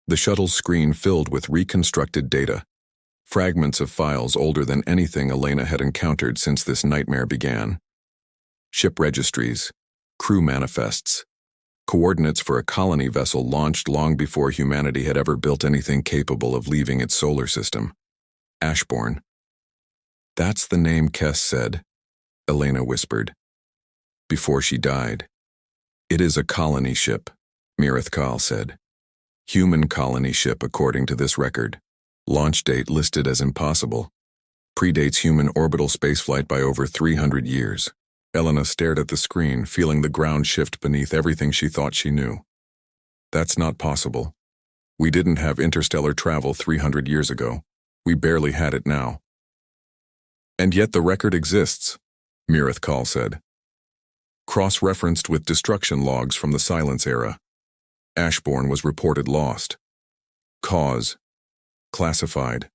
The shuttle's screen filled with reconstructed data, fragments of files older than anything Elena had encountered since this nightmare began. Ship registries, crew manifests, coordinates for a colony vessel launched long before humanity had ever built anything capable of leaving its solar system. Ashbourne. That's the name Kess said, Elena whispered, before she died. It is a colony ship, Mirithkal said. Human colony ship according to this record. Launch date listed as impossible. Predates human orbital spaceflight by over 300 years. Elena stared at the screen, feeling the ground shift beneath everything she thought she knew. That's not possible. We didn't have interstellar travel 300 years ago. We barely had it now. And yet the record exists, Mirithkal said. Cross-referenced with destruction logs from the Silence era. Ashbourne was reported lost. Cause. Classified.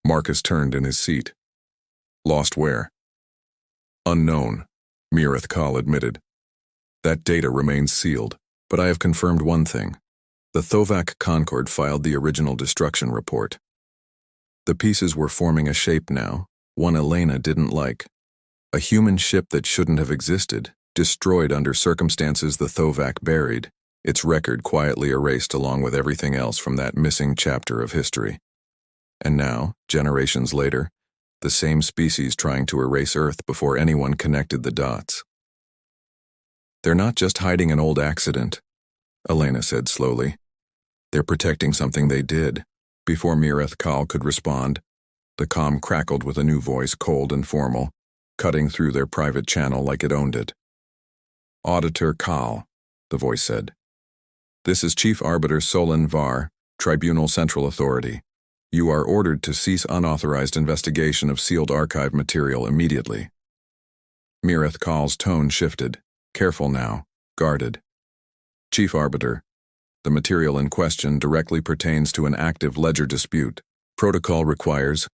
Marcus turned in his seat. Lost where? Unknown, Mirithkal admitted. That data remains sealed, but I have confirmed one thing. The Thovac Concord filed the original destruction report. The pieces were forming a shape now, one Elena didn't like. A human ship that shouldn't have existed, destroyed under circumstances the Thovac buried, its record quietly erased along with everything else from that missing chapter of history. And now, generations later, the same species trying to erase Earth before anyone connected the dots. They're not just hiding an old accident, Elena said slowly. They're protecting something they did. Before Mirithkal could respond, the comm crackled with a new voice, cold and formal, cutting through their private channel like it owned it. Auditor Kal, the voice said. This is Chief Arbiter Solon Var, Tribunal Central Authority. You are ordered to cease unauthorized investigation of sealed archive material immediately. Mirithkal's tone shifted, careful now, guarded. Chief Arbiter, the material in question directly pertains to an active ledger dispute. Protocol requires...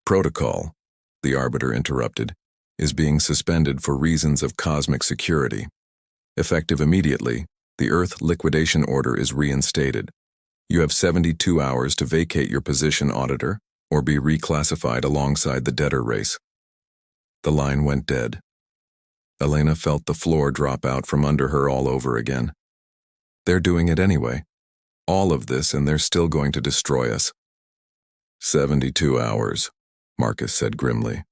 Protocol, the Arbiter interrupted, is being suspended for reasons of cosmic security. Effective immediately, the Earth liquidation order is reinstated. You have 72 hours to vacate your position, Auditor, or be reclassified alongside the debtor race. The line went dead. Elena felt the floor drop out from under her all over again. They're doing it anyway. All of this, and they're still going to destroy us. 72 hours, Marcus said grimly.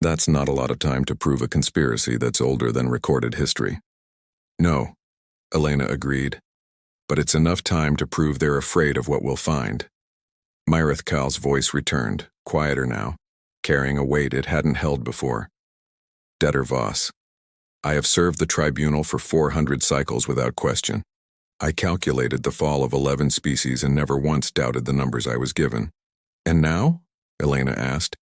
That's not a lot of time to prove a conspiracy that's older than recorded history. No, Elena agreed. But it's enough time to prove they're afraid of what we'll find. Mirithkal's voice returned, quieter now, carrying a weight it hadn't held before. Debtor Voss, I have served the tribunal for 400 cycles without question. I calculated the fall of 11 species and never once doubted the numbers I was given. And now? Elena asked.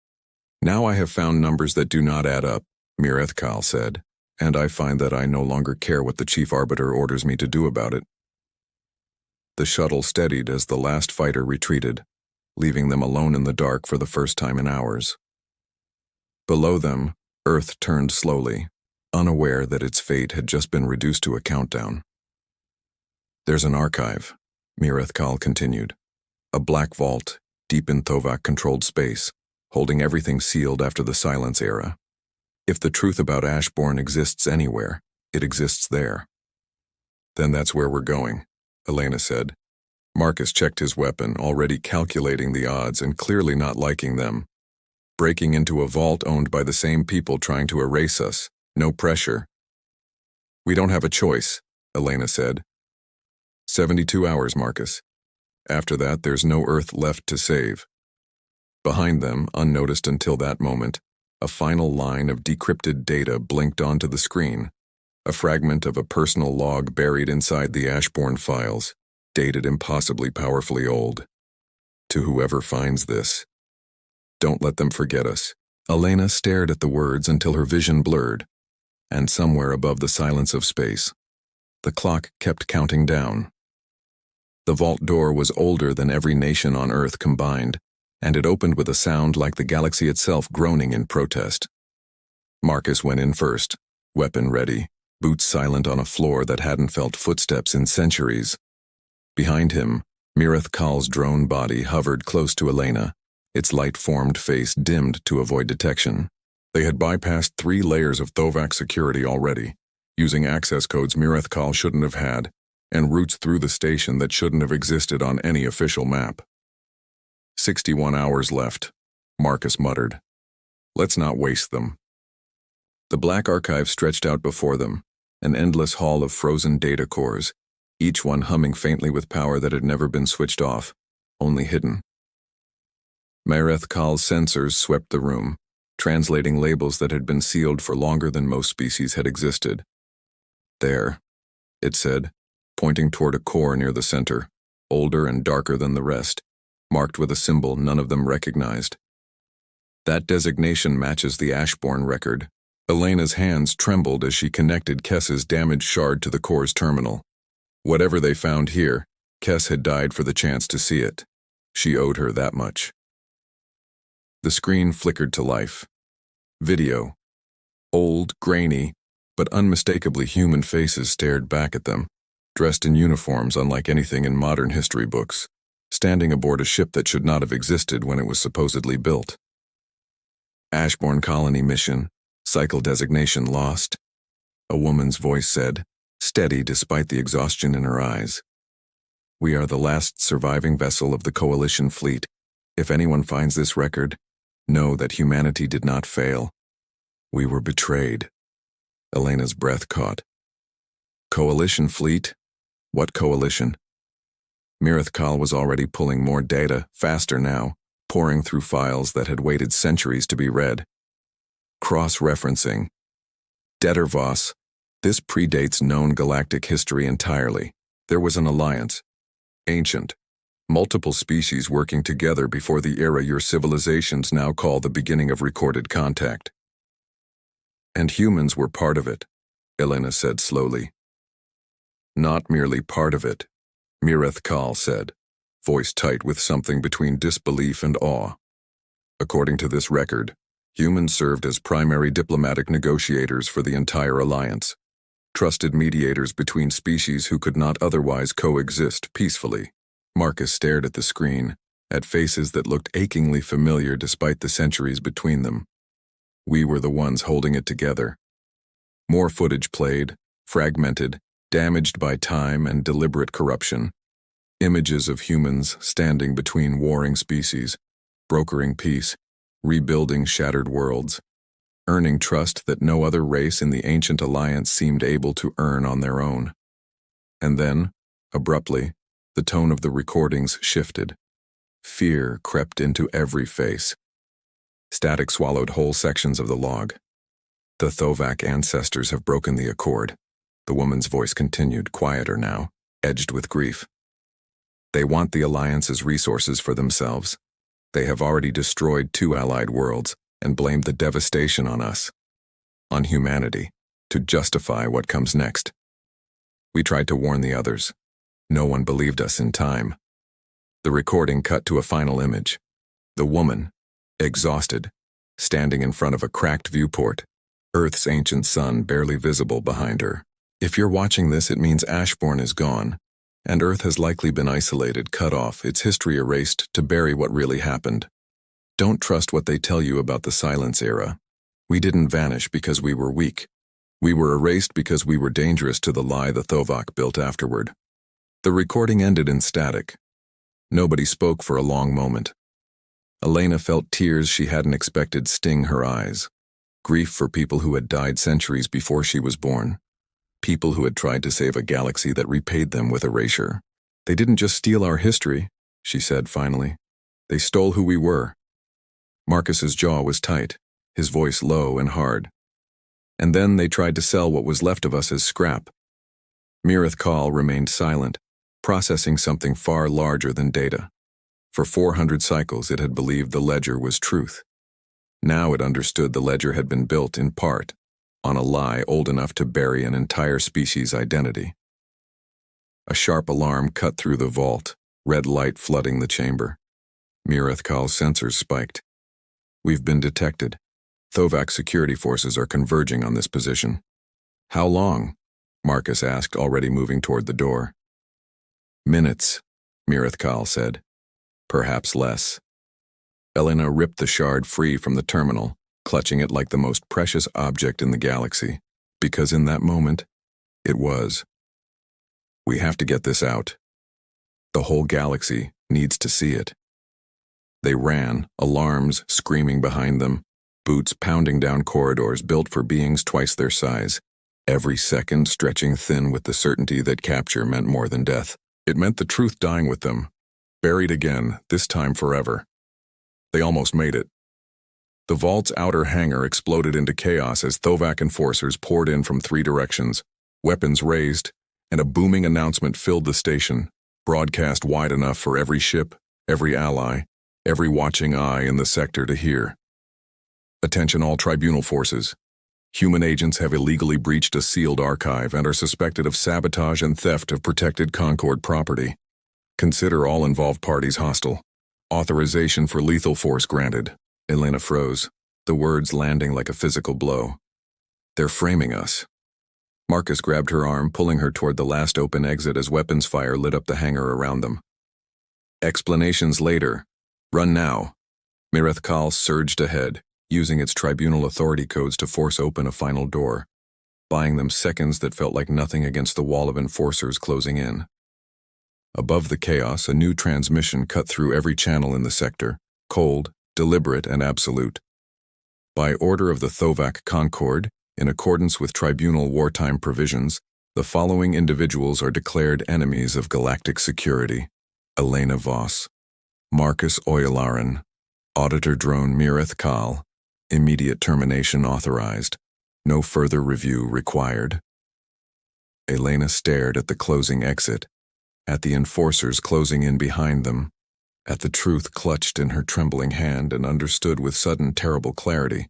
Now I have found numbers that do not add up, Mirithkal said, and I find that I no longer care what the Chief Arbiter orders me to do about it. The shuttle steadied as the last fighter retreated, leaving them alone in the dark for the first time in hours. Below them, Earth turned slowly, unaware that its fate had just been reduced to a countdown. There's an archive, Mirithkal continued. A black vault, deep in Thovac-controlled space, holding everything sealed after the Silence era. If the truth about Ashbourne exists anywhere, it exists there. Then that's where we're going, Elena said. Marcus checked his weapon, already calculating the odds and clearly not liking them. Breaking into a vault owned by the same people trying to erase us. No pressure. We don't have a choice, Elena said. 72 hours, Marcus. After that, there's no Earth left to save. Behind them, unnoticed until that moment, a final line of decrypted data blinked onto the screen. A fragment of a personal log buried inside the Ashbourne files, dated impossibly powerfully old. To whoever finds this, don't let them forget us. Elena stared at the words until her vision blurred, and somewhere above the silence of space, the clock kept counting down. The vault door was older than every nation on Earth combined, and it opened with a sound like the galaxy itself groaning in protest. Marcus went in first, weapon ready, boots silent on a floor that hadn't felt footsteps in centuries. Behind him, Mireth Kal's drone body hovered close to Elena, its light-formed face dimmed to avoid detection. They had bypassed 3 layers of Thovac security already, using access codes Mireth Kal shouldn't have had, and routes through the station that shouldn't have existed on any official map. 61 hours left, Marcus muttered. Let's not waste them. The black archive stretched out before them, an endless hall of frozen data cores, each one humming faintly with power that had never been switched off, only hidden. Mireth Kal's sensors swept the room, translating labels that had been sealed for longer than most species had existed. There, it said, pointing toward a core near the center, older and darker than the rest, marked with a symbol none of them recognized. That designation matches the Ashbourne record. Elena's hands trembled as she connected Kess's damaged shard to the core's terminal. Whatever they found here, Kess had died for the chance to see it. She owed her that much. The screen flickered to life. Video. Old, grainy, but unmistakably human faces stared back at them, dressed in uniforms unlike anything in modern history books, standing aboard a ship that should not have existed when it was supposedly built. Ashbourne Colony mission, cycle designation lost, a woman's voice said, steady despite the exhaustion in her eyes. We are the last surviving vessel of the Coalition fleet. If anyone finds this record, know that humanity did not fail. We were betrayed. Elena's breath caught. Coalition fleet? What coalition? Mireth Kal was already pulling more data, faster now, pouring through files that had waited centuries to be read. Cross-referencing. Dettervoss. This predates known galactic history entirely. There was an alliance. Ancient. Multiple species working together before the era your civilizations now call the beginning of recorded contact. And humans were part of it, Elena said slowly. Not merely part of it, Mireth Kal said, voice tight with something between disbelief and awe. According to this record, humans served as primary diplomatic negotiators for the entire alliance, trusted mediators between species who could not otherwise coexist peacefully. Marcus stared at the screen, at faces that looked achingly familiar despite the centuries between them. We were the ones holding it together. More footage played, fragmented, damaged by time and deliberate corruption. Images of humans standing between warring species, brokering peace, rebuilding shattered worlds, earning trust that no other race in the ancient alliance seemed able to earn on their own. And then, abruptly, the tone of the recordings shifted. Fear crept into every face. Static swallowed whole sections of the log. The Thovac ancestors have broken the accord. The woman's voice continued, quieter now, edged with grief. They want the Alliance's resources for themselves. They have already destroyed 2 allied worlds and blamed the devastation on us, on humanity, to justify what comes next. We tried to warn the others. No one believed us in time. The recording cut to a final image. The woman, exhausted, standing in front of a cracked viewport, Earth's ancient sun barely visible behind her. If you're watching this, it means Ashbourne is gone, and Earth has likely been isolated, cut off, its history erased to bury what really happened. Don't trust what they tell you about the Silence era. We didn't vanish because we were weak. We were erased because we were dangerous to the lie the Thovac built afterward. The recording ended in static. Nobody spoke for a long moment. Elena felt tears she hadn't expected sting her eyes. Grief for people who had died centuries before she was born. People who had tried to save a galaxy that repaid them with erasure. They didn't just steal our history, she said finally. They stole who we were. Marcus's jaw was tight, his voice low and hard. And then they tried to sell what was left of us as scrap. Mireth Kal remained silent, processing something far larger than data. For 400 cycles it had believed the ledger was truth. Now it understood the ledger had been built in part on a lie old enough to bury an entire species' identity. A sharp alarm cut through the vault, red light flooding the chamber. Mireth Kal's sensors spiked. We've been detected. Thovac security forces are converging on this position. How long? Marcus asked, already moving toward the door. Minutes, Mirithkal said. Perhaps less. Elena ripped the shard free from the terminal, clutching it like the most precious object in the galaxy, because in that moment, it was. We have to get this out. The whole galaxy needs to see it. They ran, alarms screaming behind them, boots pounding down corridors built for beings twice their size, every second stretching thin with the certainty that capture meant more than death. It meant the truth dying with them, buried again, this time forever. They almost made it. The vault's outer hangar exploded into chaos as Thovak enforcers poured in from 3 directions, weapons raised, and a booming announcement filled the station, broadcast wide enough for every ship, every ally, every watching eye in the sector to hear. Attention all tribunal forces. Human agents have illegally breached a sealed archive and are suspected of sabotage and theft of protected Concord property. Consider all involved parties hostile. Authorization for lethal force granted. Elena froze, the words landing like a physical blow. They're framing us. Marcus grabbed her arm, pulling her toward the last open exit as weapons fire lit up the hangar around them. Explanations later. Run now. Mirithkal surged ahead, using its tribunal authority codes to force open a final door, buying them seconds that felt like nothing against the wall of enforcers closing in. Above the chaos, a new transmission cut through every channel in the sector, cold, deliberate, and absolute. By order of the Thovak Concord, in accordance with tribunal wartime provisions, the following individuals are declared enemies of galactic security: Elena Voss, Marcus Oyalaran, Auditor Drone Mirithkal. Immediate termination authorized. No further review required. Elena stared at the closing exit, at the enforcers closing in behind them, at the truth clutched in her trembling hand, and understood with sudden terrible clarity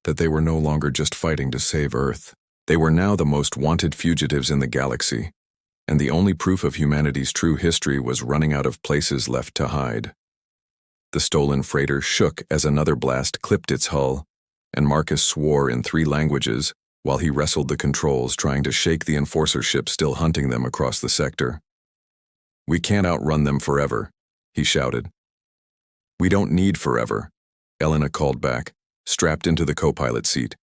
that they were no longer just fighting to save Earth. They were now the most wanted fugitives in the galaxy, and the only proof of humanity's true history was running out of places left to hide. The stolen freighter shook as another blast clipped its hull, and Marcus swore in 3 languages while he wrestled the controls, trying to shake the enforcer ship still hunting them across the sector. We can't outrun them forever, he shouted. We don't need forever, Elena called back, strapped into the co-pilot seat,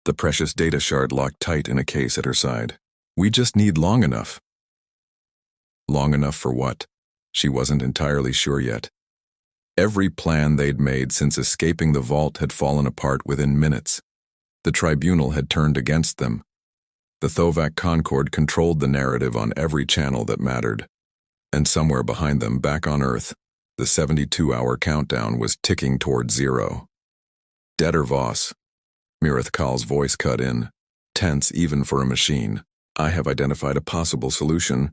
the precious data shard locked tight in a case at her side. We just need long enough. Long enough for what? She wasn't entirely sure yet. Every plan they'd made since escaping the vault had fallen apart within minutes. The tribunal had turned against them. The Thovak Concord controlled the narrative on every channel that mattered. And somewhere behind them, back on Earth, the 72-hour countdown was ticking toward 0. Dead or Voss? Mirithkal's voice cut in, tense even for a machine. I have identified a possible solution,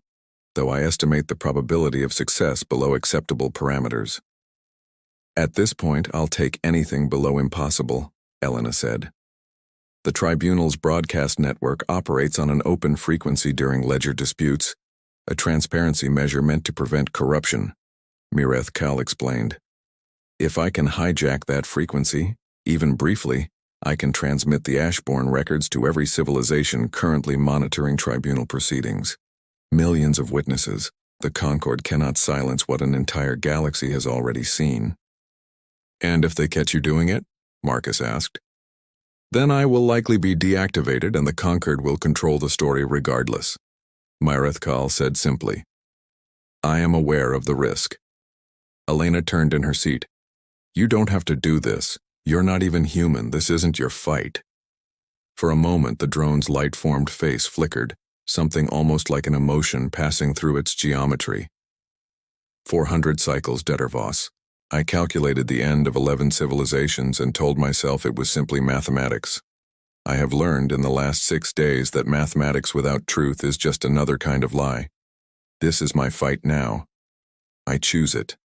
though I estimate the probability of success below acceptable parameters. At this point, I'll take anything below impossible, Elena said. The tribunal's broadcast network operates on an open frequency during ledger disputes, a transparency measure meant to prevent corruption, Mirithkal explained. If I can hijack that frequency, even briefly, I can transmit the Ashbourne records to every civilization currently monitoring tribunal proceedings. Millions of witnesses. The Concord cannot silence what an entire galaxy has already seen. And if they catch you doing it? Marcus asked. Then I will likely be deactivated and the Concord will control the story regardless, Mirithkal said simply. I am aware of the risk. Elena turned in her seat. You don't have to do this. You're not even human. This isn't your fight. For a moment, the drone's light-formed face flickered, something almost like an emotion passing through its geometry. 400 cycles, Voss. I calculated the end of 11 civilizations and told myself it was simply mathematics. I have learned in the last 6 days that mathematics without truth is just another kind of lie. This is my fight now. I choose it.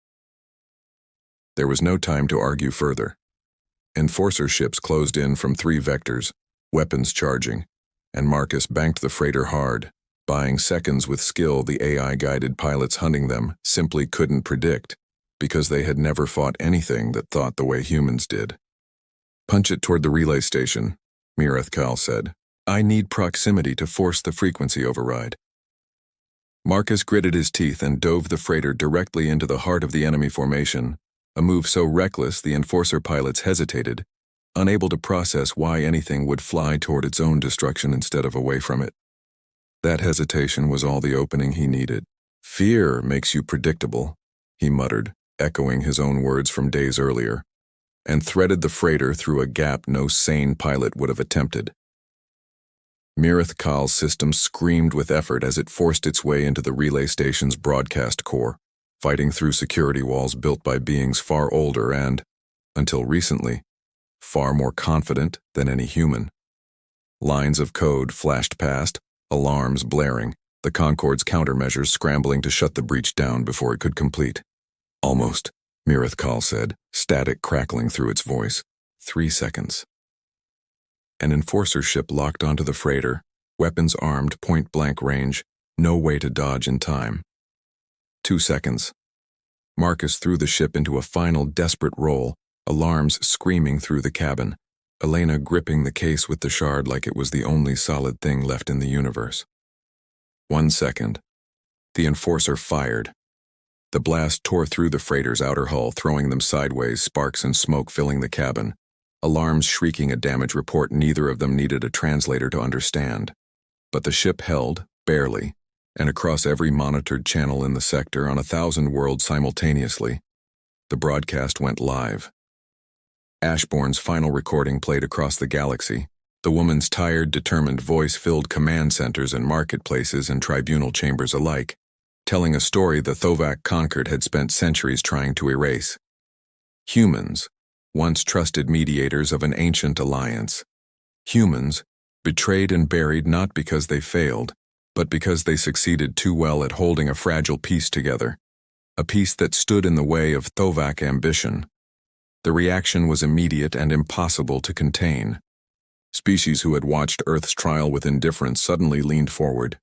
There was no time to argue further. Enforcer ships closed in from 3 vectors, weapons charging, and Marcus banked the freighter hard, buying seconds with skill the AI-guided pilots hunting them simply couldn't predict, because they had never fought anything that thought the way humans did. Punch it toward the relay station, Mirithkal said. I need proximity to force the frequency override. Marcus gritted his teeth and dove the freighter directly into the heart of the enemy formation, a move so reckless the Enforcer pilots hesitated, unable to process why anything would fly toward its own destruction instead of away from it. That hesitation was all the opening he needed. "Fear makes you predictable," he muttered, echoing his own words from days earlier, and threaded the freighter through a gap no sane pilot would have attempted. Mirith Kal's system screamed with effort as it forced its way into the relay station's broadcast core, fighting through security walls built by beings far older and, until recently, far more confident than any human. Lines of code flashed past, alarms blaring, the Concorde's countermeasures scrambling to shut the breach down before it could complete. "Almost," Mirith Kal said, static crackling through its voice. 3 seconds. An Enforcer ship locked onto the freighter, weapons armed, point-blank range, no way to dodge in time. 2 seconds. Marcus threw the ship into a final desperate roll, alarms screaming through the cabin, Elena gripping the case with the shard like it was the only solid thing left in the universe. 1 second. The Enforcer fired. The blast tore through the freighter's outer hull, throwing them sideways, sparks and smoke filling the cabin. Alarms shrieking a damage report neither of them needed a translator to understand. But the ship held, barely, and across every monitored channel in the sector on 1,000 worlds simultaneously, the broadcast went live. Ashbourne's final recording played across the galaxy. The woman's tired, determined voice filled command centers and marketplaces and tribunal chambers alike, telling a story the Thovak conquered had spent centuries trying to erase. Humans, once trusted mediators of an ancient alliance. Humans, betrayed and buried not because they failed, but because they succeeded too well at holding a fragile peace together, a peace that stood in the way of Thovak ambition. The reaction was immediate and impossible to contain. Species who had watched Earth's trial with indifference suddenly leaned forward.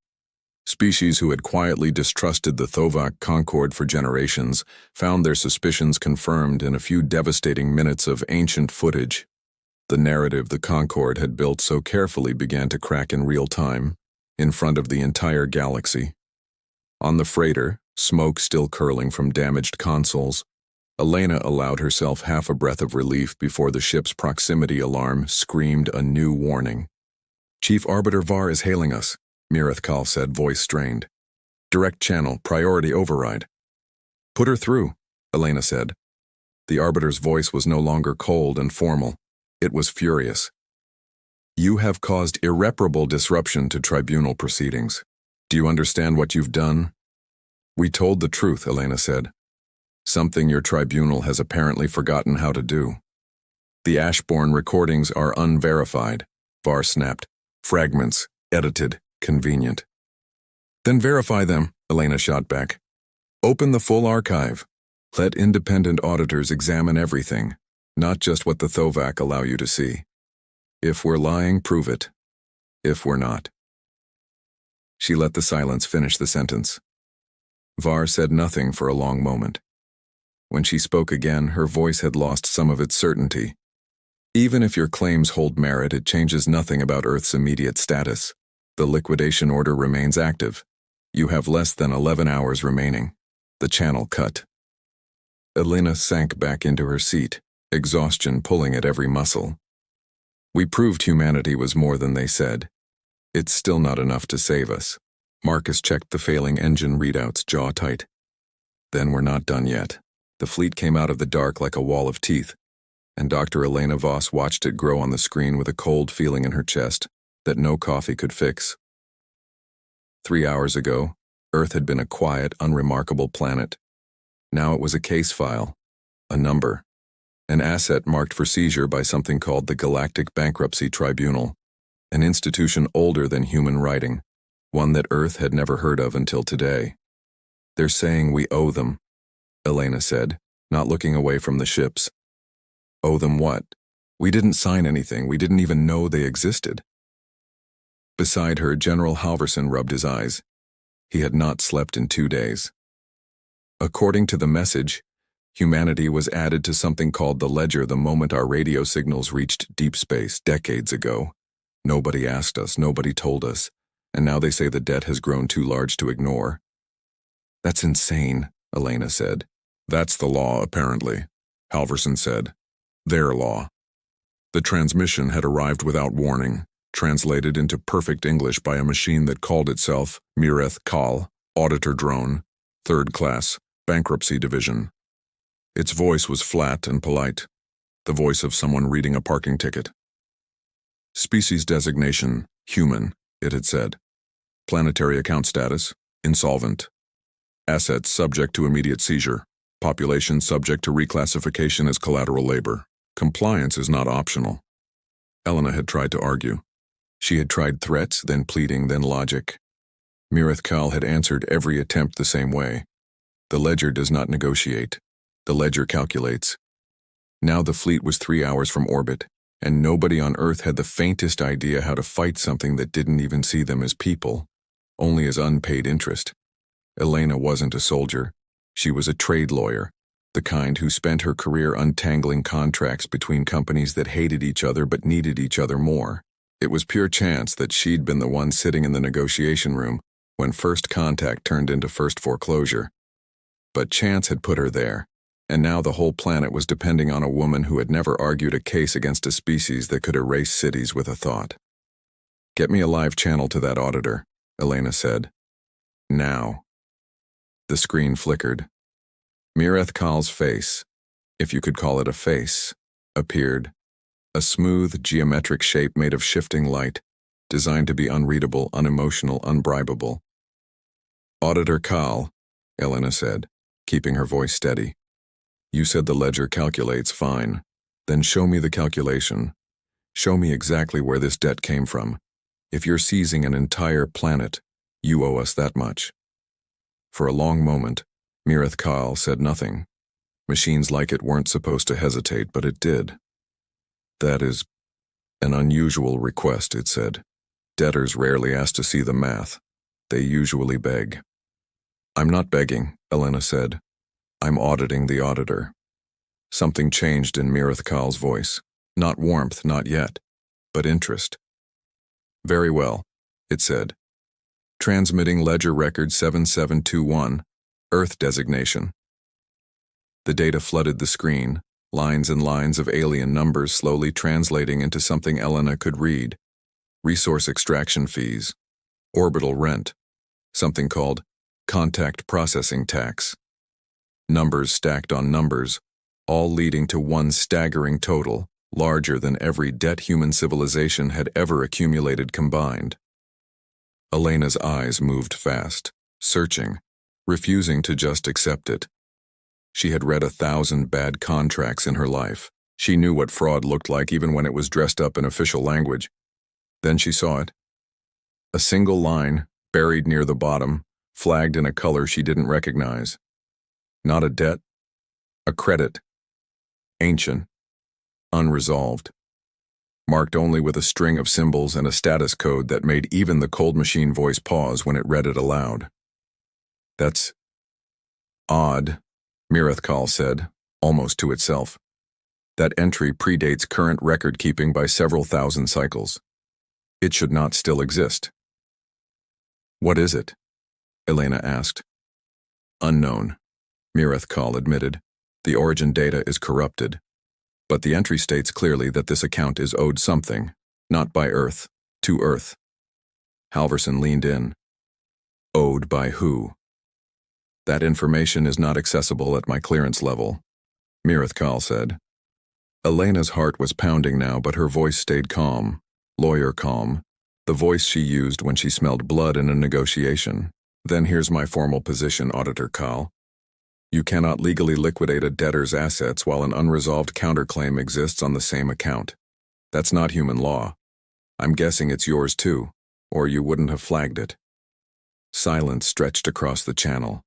Species who had quietly distrusted the Thovak Concorde for generations found their suspicions confirmed in a few devastating minutes of ancient footage. The narrative the Concorde had built so carefully began to crack in real time, in front of the entire galaxy. On the freighter, smoke still curling from damaged consoles, Elena allowed herself half a breath of relief before the ship's proximity alarm screamed a new warning. "Chief Arbiter Var is hailing us," Mirith Kal said, voice strained. "Direct channel, priority override." "Put her through," Elena said. The Arbiter's voice was no longer cold and formal. It was furious. "You have caused irreparable disruption to tribunal proceedings. Do you understand what you've done?" "We told the truth," Elena said. "Something your tribunal has apparently forgotten how to do." "The Ashbourne recordings are unverified," Var snapped. "Fragments, edited, convenient." "Then verify them," Elena shot back. "Open the full archive. Let independent auditors examine everything, not just what the Thovak allow you to see. If we're lying, prove it. If we're not." She let the silence finish the sentence. Var said nothing for a long moment. When she spoke again, her voice had lost some of its certainty. "Even if your claims hold merit, it changes nothing about Earth's immediate status. The liquidation order remains active. You have less than 11 hours remaining." The channel cut. Elena sank back into her seat, exhaustion pulling at every muscle. "We proved humanity was more than they said. It's still not enough to save us." Marcus checked the failing engine readouts, jaw tight. "Then we're not done yet." The fleet came out of the dark like a wall of teeth, and Dr. Elena Voss watched it grow on the screen with a cold feeling in her chest that no coffee could fix. 3 hours ago, Earth had been a quiet, unremarkable planet. Now it was a case file, a number, an asset marked for seizure by something called the Galactic Bankruptcy Tribunal, an institution older than human writing, one that Earth had never heard of until today. "They're saying we owe them," Elena said, not looking away from the ships. "Owe them what? We didn't sign anything. We didn't even know they existed." Beside her, General Halverson rubbed his eyes. He had not slept in 2 days. According to the message, humanity was added to something called the Ledger the moment our radio signals reached deep space decades ago. Nobody asked us, nobody told us, and now they say the debt has grown too large to ignore. That's insane, Elena said. That's the law, apparently, Halverson said. Their law. The transmission had arrived without warning, translated into perfect English by a machine that called itself Mireth Kal, Auditor Drone, 3rd Class, Bankruptcy Division. Its voice was flat and polite, the voice of someone reading a parking ticket. Species designation, human, it had said. Planetary account status, insolvent. Assets subject to immediate seizure. Population subject to reclassification as collateral labor. Compliance is not optional. Elena had tried to argue. She had tried threats, then pleading, then logic. Mireth Kal had answered every attempt the same way. The ledger does not negotiate. The ledger calculates. Now the fleet was 3 hours from orbit, and nobody on Earth had the faintest idea how to fight something that didn't even see them as people, only as unpaid interest. Elena wasn't a soldier. She was a trade lawyer, the kind who spent her career untangling contracts between companies that hated each other but needed each other more. It was pure chance that she'd been the one sitting in the negotiation room when first contact turned into first foreclosure. But chance had put her there, and now the whole planet was depending on a woman who had never argued a case against a species that could erase cities with a thought. "Get me a live channel to that auditor," Elena said. "Now." The screen flickered. Mireth Kal's face, if you could call it a face, appeared. A smooth, geometric shape made of shifting light, designed to be unreadable, unemotional, unbribable. "Auditor Kal," Elena said, keeping her voice steady. "You said the ledger calculates fine. Then show me the calculation. Show me exactly where this debt came from. If you're seizing an entire planet, you owe us that much." For a long moment, Mireth Kal said nothing. Machines like it weren't supposed to hesitate, but it did. "That is an unusual request," it said. "Debtors rarely ask to see the math. They usually beg." "I'm not begging," Elena said. "I'm auditing the auditor." Something changed in Mireth Kal's voice. Not warmth, not yet, but interest. "Very well," it said. "Transmitting ledger record 7721, Earth designation." The data flooded the screen, lines and lines of alien numbers slowly translating into something Elena could read. Resource extraction fees, orbital rent, something called contact processing tax. Numbers stacked on numbers, all leading to one staggering total, larger than every debt human civilization had ever accumulated combined. Elena's eyes moved fast, searching, refusing to just accept it. She had read 1,000 bad contracts in her life. She knew what fraud looked like even when it was dressed up in official language. Then she saw it. A single line, buried near the bottom, flagged in a color she didn't recognize. Not a debt, a credit. Ancient, unresolved. Marked only with a string of symbols and a status code that made even the cold machine voice pause when it read it aloud. "That's odd," Mireth Kal said, almost to itself. "That entry predates current record-keeping by several thousand cycles. It should not still exist." "What is it?" Elena asked. "Unknown," Mireth Kal admitted. "The origin data is corrupted. But the entry states clearly that this account is owed something, not by Earth, to Earth." Halverson leaned in. "Owed by who?" "That information is not accessible at my clearance level," Mireth Kal said. Elena's heart was pounding now, but her voice stayed calm, lawyer calm, the voice she used when she smelled blood in a negotiation. "Then here's my formal position, Auditor Kal. You cannot legally liquidate a debtor's assets while an unresolved counterclaim exists on the same account. That's not human law. I'm guessing it's yours too, or you wouldn't have flagged it." Silence stretched across the channel.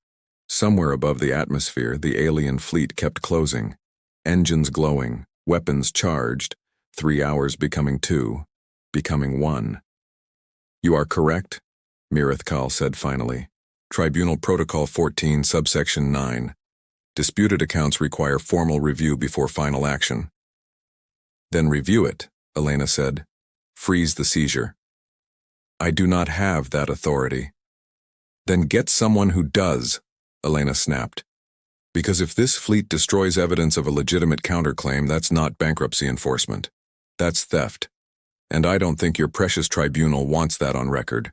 Somewhere above the atmosphere, the alien fleet kept closing. Engines glowing, weapons charged, 3 hours becoming 2, becoming 1. "You are correct," Mireth Kal said finally. "Tribunal Protocol 14, subsection 9. Disputed accounts require formal review before final action." "Then review it," Elena said. "Freeze the seizure." "I do not have that authority." "Then get someone who does," Elena snapped. Because if this fleet destroys evidence of a legitimate counterclaim, that's not bankruptcy enforcement. That's theft. And I don't think your precious tribunal wants that on record.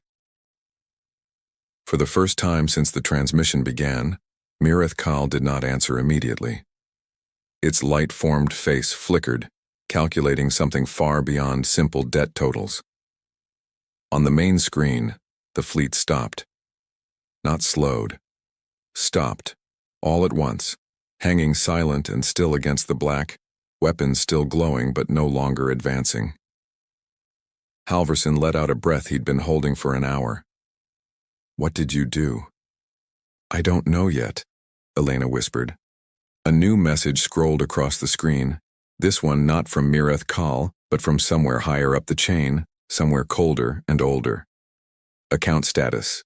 For the first time since the transmission began, Mireth Kal did not answer immediately. Its light-formed face flickered, calculating something far beyond simple debt totals. On the main screen, the fleet stopped. Not slowed. Stopped, all at once, hanging silent and still against the black, weapons still glowing but no longer advancing. Halverson let out a breath he'd been holding for an hour. What did you do? I don't know yet, Elena whispered. A new message scrolled across the screen, this one not from Mireth Kal, but from somewhere higher up the chain, somewhere colder and older. Account status.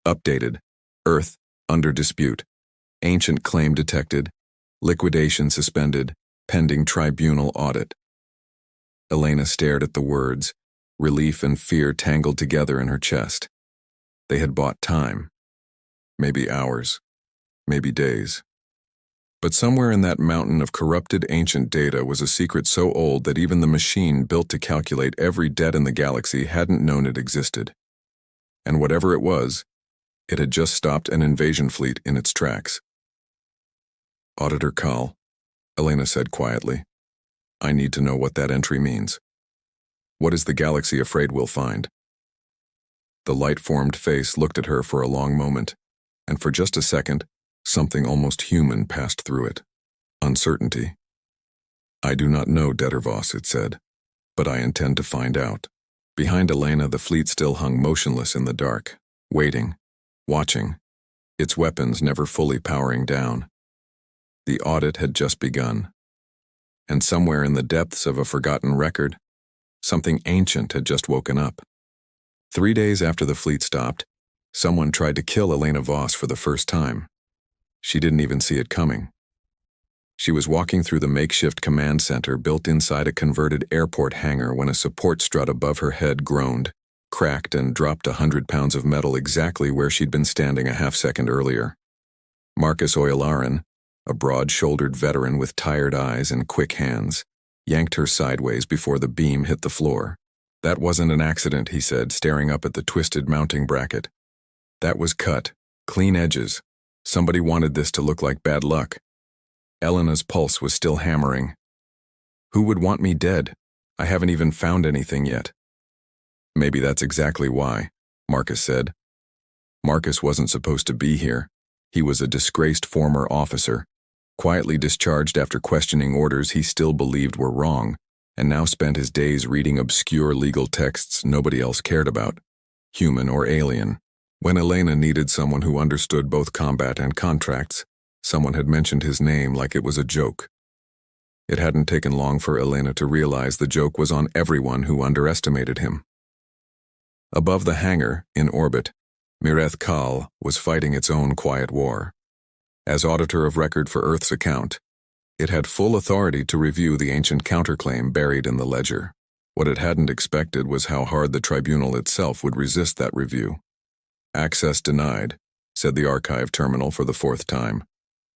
Updated. Earth, under dispute. Ancient claim detected. Liquidation suspended. Pending tribunal audit. Elena stared at the words, relief and fear tangled together in her chest. They had bought time. Maybe hours. Maybe days. But somewhere in that mountain of corrupted ancient data was a secret so old that even the machine built to calculate every debt in the galaxy hadn't known it existed. And whatever it was, it had just stopped an invasion fleet in its tracks. Auditor Kal, Elena said quietly, I need to know what that entry means. What is the galaxy afraid we'll find? The light-formed face looked at her for a long moment, and for just a second, something almost human passed through it. Uncertainty. I do not know, Dettervoss, it said, but I intend to find out. Behind Elena, the fleet still hung motionless in the dark, waiting, watching, its weapons never fully powering down. The audit had just begun, and somewhere in the depths of a forgotten record, something ancient had just woken up. 3 days after the fleet stopped, someone tried to kill Elena Voss for the first time. She didn't even see it coming. She was walking through the makeshift command center built inside a converted airport hangar when a support strut above her head groaned, cracked, and dropped 100 pounds of metal exactly where she'd been standing a half-second earlier. Marcus Oyalaran, a broad-shouldered veteran with tired eyes and quick hands, yanked her sideways before the beam hit the floor. That wasn't an accident, he said, staring up at the twisted mounting bracket. That was cut, clean edges. Somebody wanted this to look like bad luck. Elena's pulse was still hammering. Who would want me dead? I haven't even found anything yet. Maybe that's exactly why, Marcus said. Marcus wasn't supposed to be here. He was a disgraced former officer, quietly discharged after questioning orders he still believed were wrong, and now spent his days reading obscure legal texts nobody else cared about, human or alien. When Elena needed someone who understood both combat and contracts, someone had mentioned his name like it was a joke. It hadn't taken long for Elena to realize the joke was on everyone who underestimated him. Above the hangar, in orbit, Mireth Kal was fighting its own quiet war. As auditor of record for Earth's account, it had full authority to review the ancient counterclaim buried in the ledger. What it hadn't expected was how hard the tribunal itself would resist that review. Access denied, said the archive terminal for the 4th time.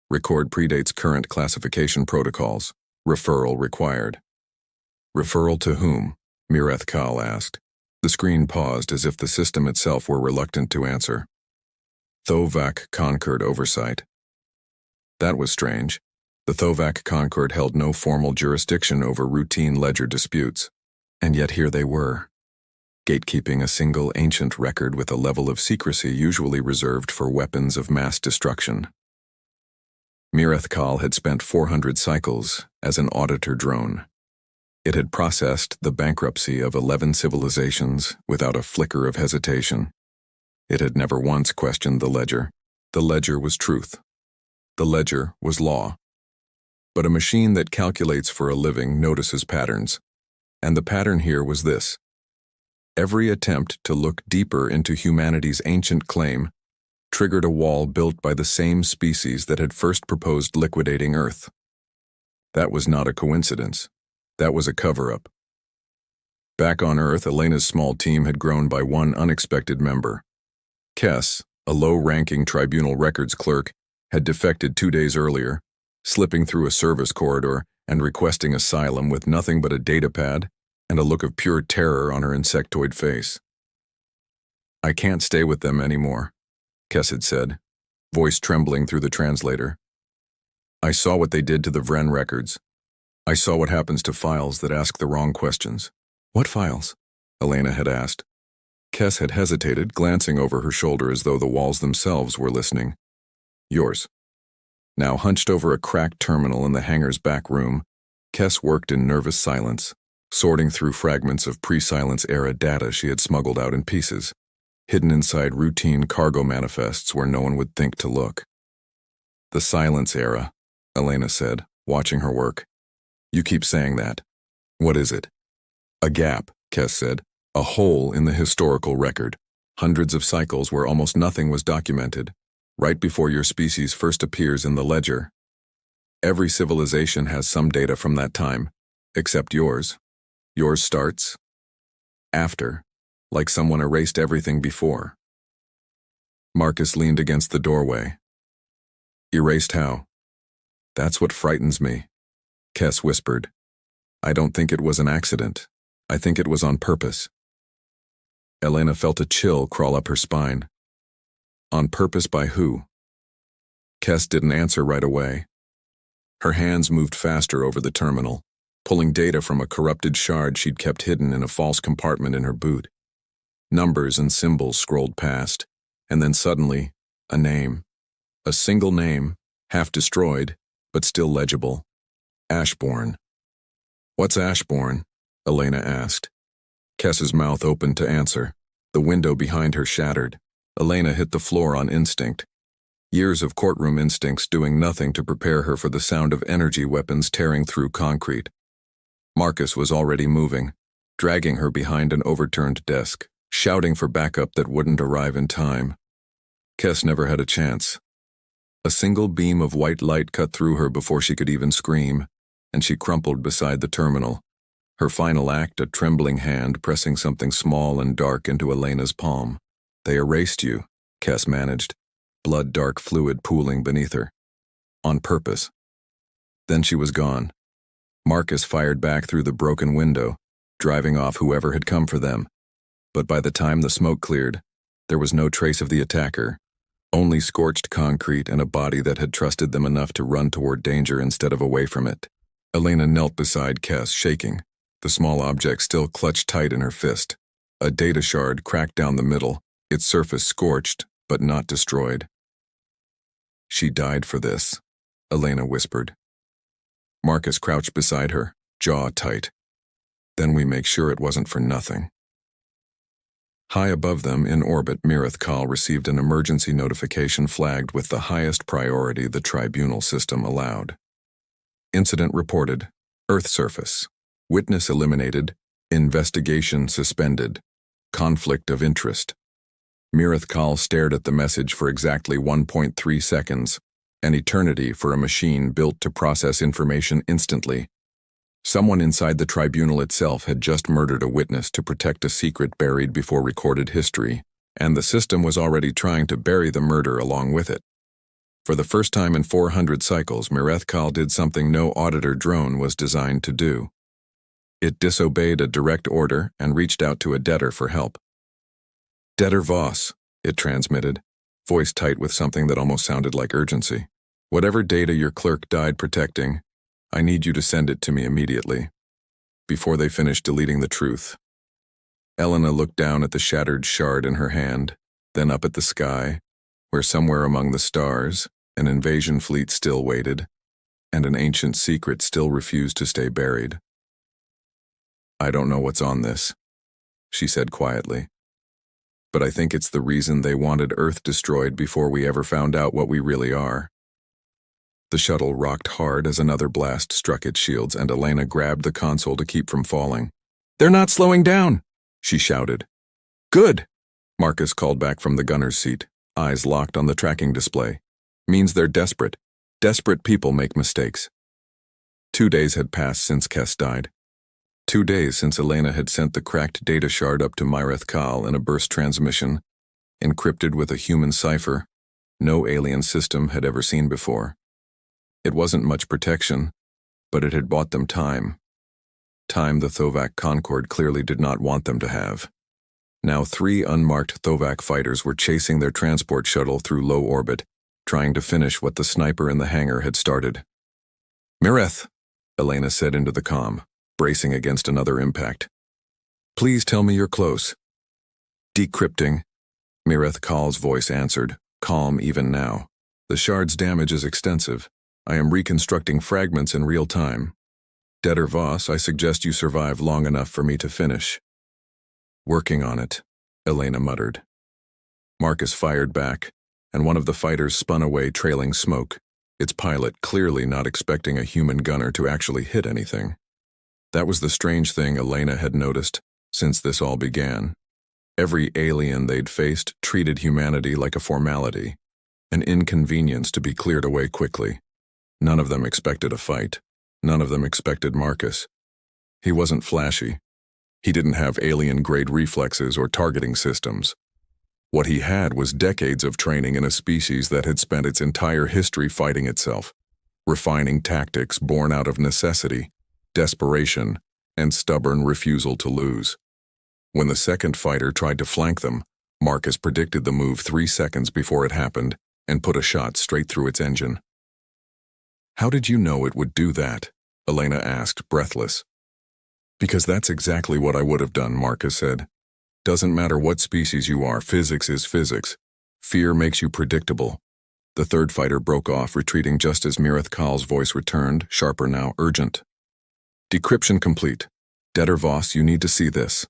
Record predates current classification protocols. Referral required. Referral to whom? Mireth Kal asked. The screen paused as if the system itself were reluctant to answer. Thovak Concord Oversight. That was strange. The Thovak Concord held no formal jurisdiction over routine ledger disputes. And yet here they were, gatekeeping a single ancient record with a level of secrecy usually reserved for weapons of mass destruction. Mireth Kal had spent 400 cycles as an auditor drone. It had processed the bankruptcy of 11 civilizations without a flicker of hesitation. It had never once questioned the ledger. The ledger was truth. The ledger was law. But a machine that calculates for a living notices patterns. And the pattern here was this. Every attempt to look deeper into humanity's ancient claim triggered a wall built by the same species that had first proposed liquidating Earth. That was not a coincidence. That was a cover-up. Back on Earth, Elena's small team had grown by one unexpected member. Kess, a low-ranking tribunal records clerk, had defected 2 days earlier, slipping through a service corridor and requesting asylum with nothing but a datapad and a look of pure terror on her insectoid face. "I can't stay with them anymore," Kess had said, voice trembling through the translator. "I saw what they did to the Vren records. I saw what happens to files that ask the wrong questions." "What files?" Elena had asked. Kess had hesitated, glancing over her shoulder as though the walls themselves were listening. "Yours." Now hunched over a cracked terminal in the hangar's back room, Kess worked in nervous silence, sorting through fragments of pre-silence era data she had smuggled out in pieces, hidden inside routine cargo manifests where no one would think to look. "The silence era," Elena said, watching her work. "You keep saying that. What is it?" "A gap," Kess said. "A hole in the historical record. Hundreds of cycles where almost nothing was documented, right before your species first appears in the ledger. Every civilization has some data from that time, except yours. Yours starts after, like someone erased everything before." Marcus leaned against the doorway. "Erased how?" "That's what frightens me," Kess whispered. "I don't think it was an accident. I think it was on purpose." Elena felt a chill crawl up her spine. On purpose by who? Kess didn't answer right away. Her hands moved faster over the terminal, pulling data from a corrupted shard she'd kept hidden in a false compartment in her boot. Numbers and symbols scrolled past, and then suddenly, a name. A single name, half destroyed, but still legible. Ashbourne. "What's Ashbourne?" Elena asked. Kess's mouth opened to answer. The window behind her shattered. Elena hit the floor on instinct. Years of courtroom instincts doing nothing to prepare her for the sound of energy weapons tearing through concrete. Marcus was already moving, dragging her behind an overturned desk, shouting for backup that wouldn't arrive in time. Kess never had a chance. A single beam of white light cut through her before she could even scream, and she crumpled beside the terminal. Her final act, a trembling hand pressing something small and dark into Elena's palm. "They erased you," Kess managed, blood-dark fluid pooling beneath her. "On purpose." Then she was gone. Marcus fired back through the broken window, driving off whoever had come for them. But by the time the smoke cleared, there was no trace of the attacker, only scorched concrete and a body that had trusted them enough to run toward danger instead of away from it. Elena knelt beside Kess, shaking, the small object still clutched tight in her fist. A data shard cracked down the middle, its surface scorched, but not destroyed. "She died for this," Elena whispered. Marcus crouched beside her, jaw tight. "Then we make sure it wasn't for nothing." High above them, in orbit, Mirith Kal received an emergency notification flagged with the highest priority the tribunal system allowed. Incident reported. Earth surface. Witness eliminated. Investigation suspended. Conflict of interest. Mirith Kal stared at the message for exactly 1.3 seconds, an eternity for a machine built to process information instantly. Someone inside the tribunal itself had just murdered a witness to protect a secret buried before recorded history, and the system was already trying to bury the murder along with it. For the first time in 400 cycles, Mirith Kal did something no auditor drone was designed to do. It disobeyed a direct order and reached out to a debtor for help. "Debtor Voss," it transmitted, voice tight with something that almost sounded like urgency. "Whatever data your clerk died protecting, I need you to send it to me immediately, before they finish deleting the truth." Elena looked down at the shattered shard in her hand, then up at the sky, where somewhere among the stars, an invasion fleet still waited, and an ancient secret still refused to stay buried. "I don't know what's on this," she said quietly. "But I think it's the reason they wanted Earth destroyed before we ever found out what we really are." The shuttle rocked hard as another blast struck its shields, and Elena grabbed the console to keep from falling. "They're not slowing down!" she shouted. "Good!" Marcus called back from the gunner's seat, eyes locked on the tracking display. "Means they're desperate. Desperate people make mistakes." 2 days had passed since Kess died. 2 days since Elena had sent the cracked data shard up to Mirith Kal in a burst transmission, encrypted with a human cipher, no alien system had ever seen before. It wasn't much protection, but it had bought them time. Time the Thovac Concorde clearly did not want them to have. Now 3 unmarked Thovac fighters were chasing their transport shuttle through low orbit, trying to finish what the sniper in the hangar had started. "Mireth," Elena said into the comm, bracing against another impact. "Please tell me you're close." "Decrypting," Mireth Kahl's voice answered, calm even now. "The shard's damage is extensive. I am reconstructing fragments in real time. Detter Voss, I suggest you survive long enough for me to finish." "Working on it," Elena muttered. Marcus fired back, and one of the fighters spun away trailing smoke, its pilot clearly not expecting a human gunner to actually hit anything. That was the strange thing Elena had noticed since this all began. Every alien they'd faced treated humanity like a formality, an inconvenience to be cleared away quickly. None of them expected a fight. None of them expected Marcus. He wasn't flashy. He didn't have alien-grade reflexes or targeting systems. What he had was decades of training in a species that had spent its entire history fighting itself, refining tactics born out of necessity, desperation, and stubborn refusal to lose. When the second fighter tried to flank them, Marcus predicted the move 3 seconds before it happened and put a shot straight through its engine. "How did you know it would do that?" Elena asked, breathless. "Because that's exactly what I would have done," Marcus said. "Doesn't matter what species you are, physics is physics. Fear makes you predictable." The third fighter broke off, retreating just as Mireth Kahl's voice returned, sharper now, urgent. "Decryption complete. Detter Voss, you need to see this."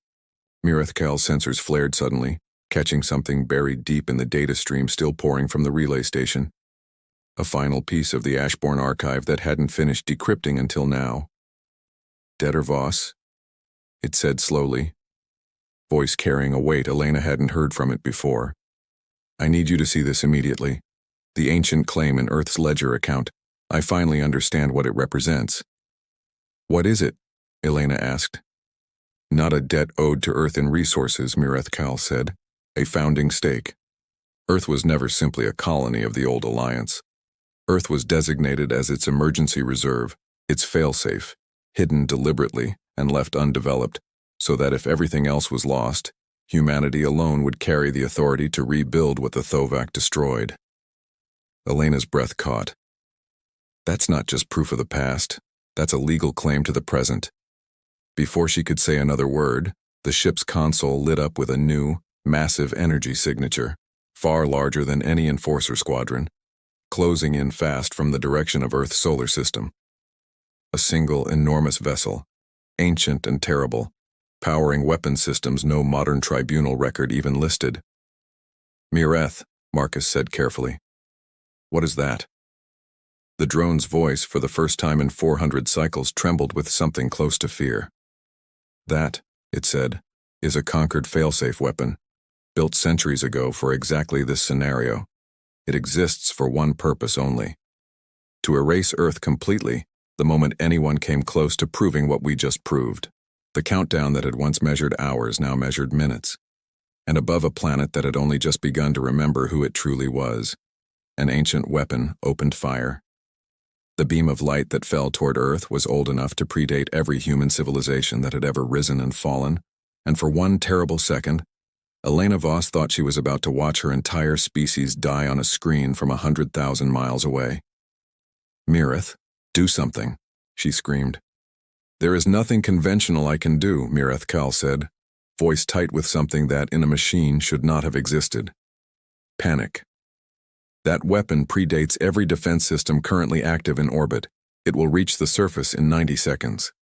Mireth Kahl's sensors flared suddenly, catching something buried deep in the data stream still pouring from the relay station. A final piece of the Ashbourne archive that hadn't finished decrypting until now. "Detter Voss," it said slowly, voice carrying a weight Elena hadn't heard from it before. "I need you to see this immediately. The ancient claim in Earth's ledger account. I finally understand what it represents." "What is it?" Elena asked. "Not a debt owed to Earth in resources," Mireth Kahl said. "A founding stake. Earth was never simply a colony of the old alliance. Earth was designated as its emergency reserve, its failsafe, hidden deliberately and left undeveloped, so that if everything else was lost, humanity alone would carry the authority to rebuild what the Thovac destroyed." Elena's breath caught. "That's not just proof of the past, that's a legal claim to the present." Before she could say another word, the ship's console lit up with a new, massive energy signature, far larger than any Enforcer squadron, closing in fast from the direction of Earth's solar system. A single, enormous vessel, ancient and terrible, powering weapon systems no modern tribunal record even listed. "Mireth," Marcus said carefully. "What is that?" The drone's voice, for the first time in 400 cycles, trembled with something close to fear. "That," it said, "is a conquered failsafe weapon, built centuries ago for exactly this scenario. It exists for one purpose only: to erase Earth completely the moment anyone came close to proving what we just proved. The countdown that had once measured hours now measured minutes. And above a planet that had only just begun to remember who it truly was, an ancient weapon opened fire. The beam of light that fell toward Earth was old enough to predate every human civilization that had ever risen and fallen, and for one terrible second, Elena Voss thought she was about to watch her entire species die on a screen from 100,000 miles away. "Mireth, do something," she screamed. "There is nothing conventional I can do," Mireth Kahl said, voice tight with something that, in a machine, should not have existed. "Panic. That weapon predates every defense system currently active in orbit. It will reach the surface in 90 seconds.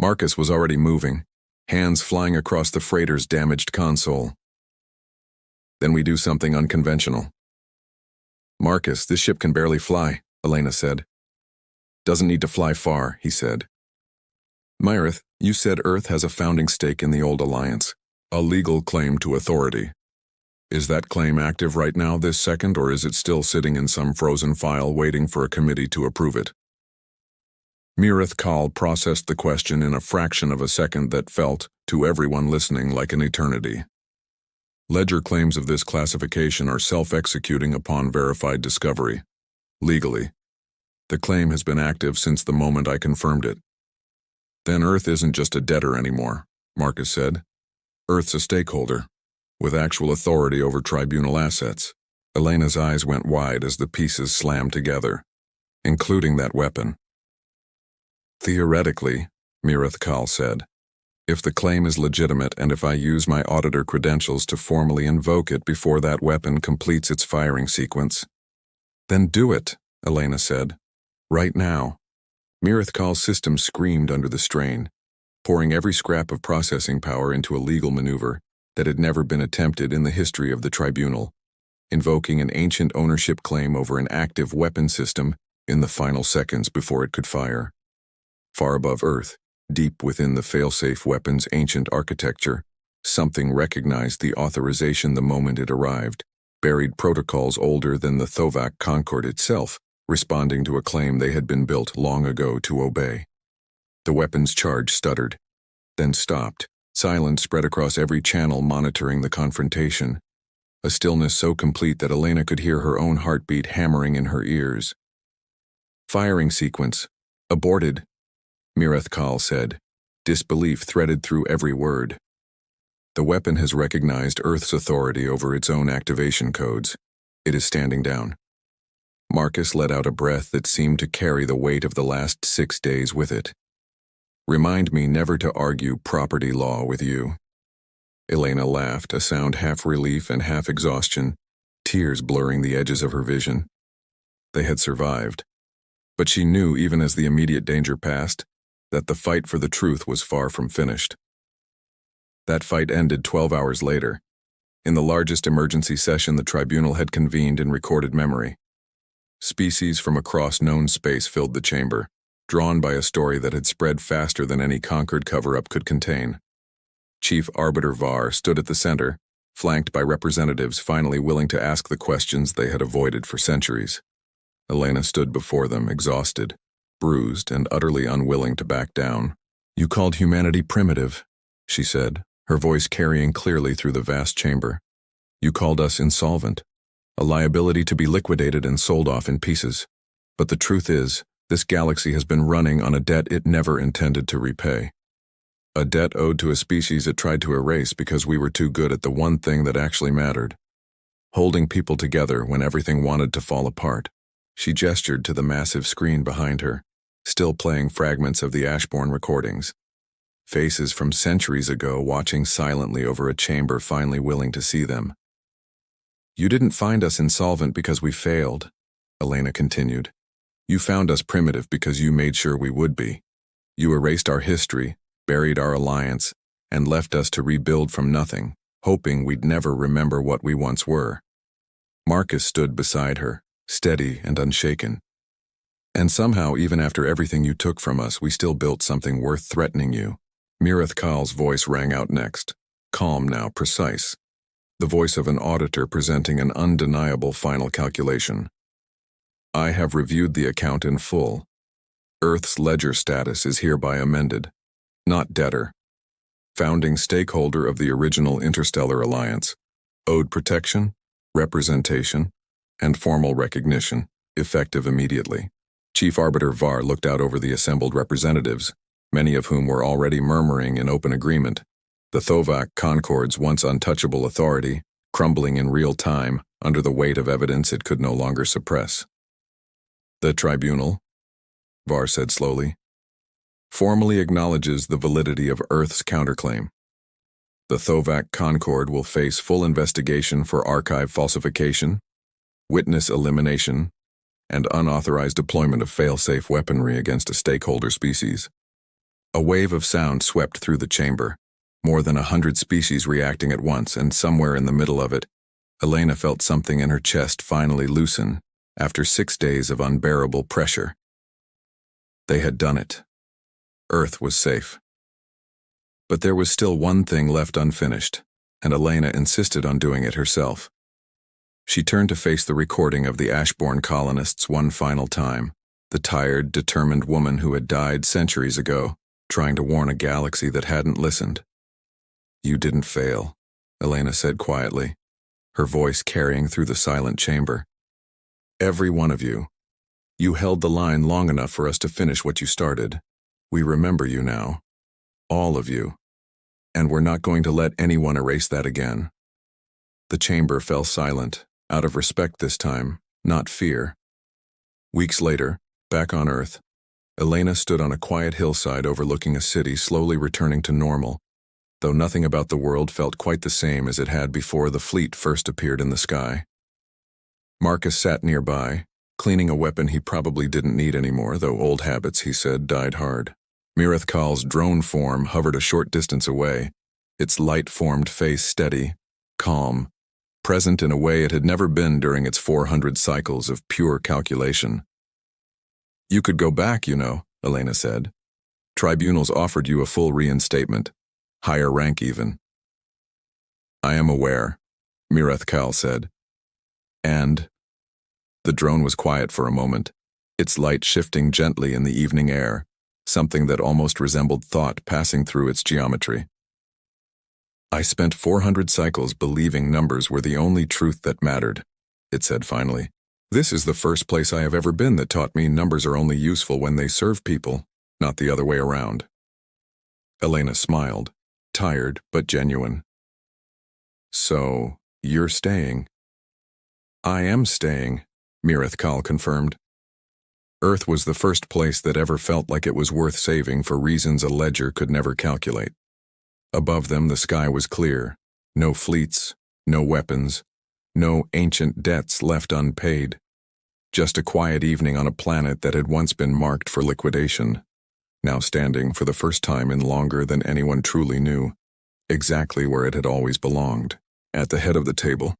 Marcus was already moving, hands flying across the freighter's damaged console. "Then we do something unconventional." "Marcus, this ship can barely fly," Elena said. "Doesn't need to fly far," he said. "Mireth, you said Earth has a founding stake in the old alliance, a legal claim to authority. Is that claim active right now this second, or is it still sitting in some frozen file waiting for a committee to approve it?" Mireth Kahl processed the question in a fraction of a second that felt, to everyone listening, like an eternity. Ledger claims of this classification are self-executing upon verified discovery. Legally, the claim has been active since the moment I confirmed it. Then Earth isn't just a debtor anymore, Marcus said. Earth's a stakeholder, with actual authority over tribunal assets. Elena's eyes went wide as the pieces slammed together, including that weapon. Theoretically, Mirthkal said, if the claim is legitimate and if I use my auditor credentials to formally invoke it before that weapon completes its firing sequence. Then do it, Elena said. Right now. Mirthkal's system screamed under the strain, pouring every scrap of processing power into a legal maneuver that had never been attempted in the history of the tribunal, invoking an ancient ownership claim over an active weapon system in the final seconds before it could fire. Far above Earth, deep within the failsafe weapon's ancient architecture, something recognized the authorization the moment it arrived, buried protocols older than the Thovac Concord itself, responding to a claim they had been built long ago to obey. The weapon's charge stuttered, then stopped. Silence spread across every channel monitoring the confrontation, a stillness so complete that Elena could hear her own heartbeat hammering in her ears. Firing sequence. Aborted, Mirthkal said, disbelief threaded through every word. The weapon has recognized Earth's authority over its own activation codes. It is standing down. Marcus let out a breath that seemed to carry the weight of the last 6 days with it. Remind me never to argue property law with you. Elena laughed, a sound half relief and half exhaustion, tears blurring the edges of her vision. They had survived. But she knew, even as the immediate danger passed, that the fight for the truth was far from finished. That fight ended 12 hours later, in the largest emergency session the tribunal had convened in recorded memory. Species from across known space filled the chamber, drawn by a story that had spread faster than any Concord cover-up could contain. Chief Arbiter Var stood at the center, flanked by representatives finally willing to ask the questions they had avoided for centuries. Elena stood before them, exhausted, bruised, and utterly unwilling to back down. You called humanity primitive, she said, her voice carrying clearly through the vast chamber. You called us insolvent, a liability to be liquidated and sold off in pieces. But the truth is, this galaxy has been running on a debt it never intended to repay. A debt owed to a species it tried to erase because we were too good at the one thing that actually mattered: holding people together when everything wanted to fall apart. She gestured to the massive screen behind her, still playing fragments of the Ashbourne recordings. Faces from centuries ago watching silently over a chamber finally willing to see them. You didn't find us insolvent because we failed, Elena continued. You found us primitive because you made sure we would be. You erased our history, buried our alliance, and left us to rebuild from nothing, hoping we'd never remember what we once were. Marcus stood beside her, steady and unshaken. And somehow, even after everything you took from us, we still built something worth threatening you. Mirthkal's voice rang out next, calm now, precise. The voice of an auditor presenting an undeniable final calculation. I have reviewed the account in full. Earth's ledger status is hereby amended. Not debtor. Founding stakeholder of the original Interstellar Alliance. Owed protection, representation, and formal recognition, effective immediately. Chief Arbiter Var looked out over the assembled representatives, many of whom were already murmuring in open agreement. The Thovac Concord's once untouchable authority, crumbling in real time under the weight of evidence it could no longer suppress. The tribunal, Var said slowly, formally acknowledges the validity of Earth's counterclaim. The Thovac Concord will face full investigation for archive falsification, witness elimination, and unauthorized deployment of fail-safe weaponry against a stakeholder species. A wave of sound swept through the chamber, more than 100 species reacting at once, and somewhere in the middle of it, Elena felt something in her chest finally loosen after 6 days of unbearable pressure. They had done it. Earth was safe. But there was still one thing left unfinished, and Elena insisted on doing it herself. She turned to face the recording of the Ashbourne colonists one final time, the tired, determined woman who had died centuries ago, trying to warn a galaxy that hadn't listened. You didn't fail, Elena said quietly, her voice carrying through the silent chamber. Every one of you. You held the line long enough for us to finish what you started. We remember you now. All of you. And we're not going to let anyone erase that again. The chamber fell silent, out of respect this time, not fear. Weeks later, back on Earth, Elena stood on a quiet hillside overlooking a city slowly returning to normal, though nothing about the world felt quite the same as it had before the fleet first appeared in the sky. Marcus sat nearby, cleaning a weapon he probably didn't need anymore, though old habits, he said, died hard. Mireth Kal's drone form hovered a short distance away, its light-formed face steady, calm, present in a way it had never been during its 400 cycles of pure calculation. You could go back, you know, Elena said. Tribunals offered you a full reinstatement, higher rank even. I am aware, Mireth Kal said. And? The drone was quiet for a moment, its light shifting gently in the evening air, something that almost resembled thought passing through its geometry. I spent 400 cycles believing numbers were the only truth that mattered, it said finally. This is the first place I have ever been that taught me numbers are only useful when they serve people, not the other way around. Elena smiled, tired but genuine. So, you're staying? I am staying, Mireth Kal confirmed. Earth was the first place that ever felt like it was worth saving for reasons a ledger could never calculate. Above them the sky was clear, no fleets, no weapons, no ancient debts left unpaid. Just a quiet evening on a planet that had once been marked for liquidation, now standing for the first time in longer than anyone truly knew, exactly where it had always belonged, at the head of the table.